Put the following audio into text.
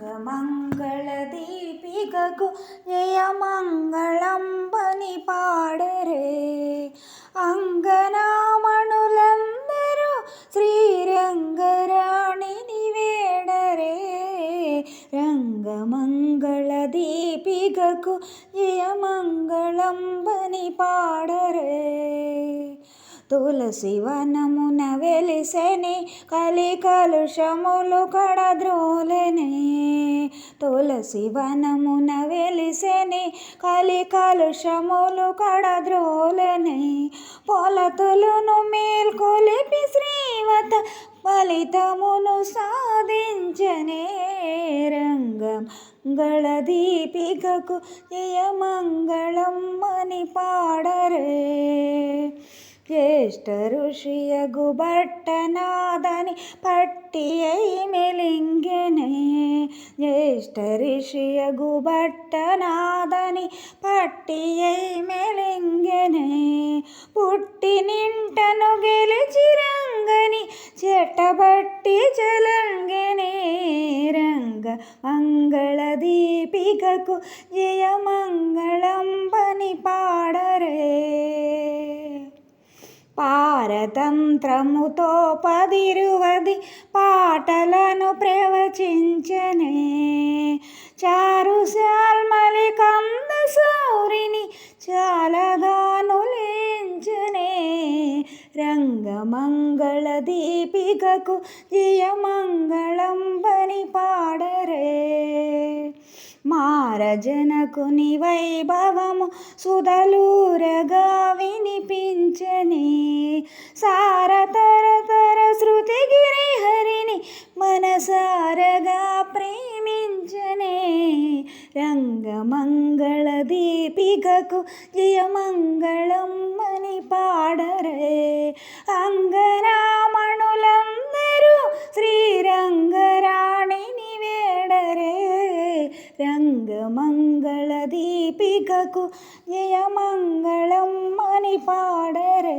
రంగమంగళదీపికకు జయమంగళంబని పాడరే. అంగనామణులందరూ శ్రీరంగరాణిని వేడరే. రంగమంగళదీపికకు జయమంగళంబని పాడరే. తులసి వనమున వెలిసెనే కలి కలుషములు కడద్రోలెనే. తులసి వనమున వెలిసెనే కలి కలుషములు కడద్రోలెనే. పొలతులను మేల్కొలిపి శ్రీవత ఫలితమును సాధించనే. రంగమంగళదీపికకు జయమంగళంబని పాడరే. జ్యేష్ఠ ఋషియగు భట్టనాదని పట్టి అయి మెలింగెనే. జ్యేష్ఠ ఋషియగు భట్టనాదని పట్టి అయి మెలింగెనే. పుట్టి నింటను గెలిచి రంగని చెట్టబట్టి చలంగెనే. రంగమంగళదీపికకు జయమంగళంబని పాడరే. పారతంత్రముతో 10 పాటలను ప్రవచించనే. చారుశాల్మలి కంద సౌరిని చాలగానులించనే. రంగమంగళదీపికకు జయమంగళంబని పాడరే. మారజనకుని వైభవము సుధలూరగా వినిపించనే. సారతరతర శృతిగిరి హరిని మనసారగా ప్రేమించనే. రంగమంగళదీపికకు జయమంగళంబని పాడరే. అంగనామణులందరూ శ్రీరంగరాణిని వేడరే. రంగమంగళదీపికకు జయమంగళంబని పాడరే.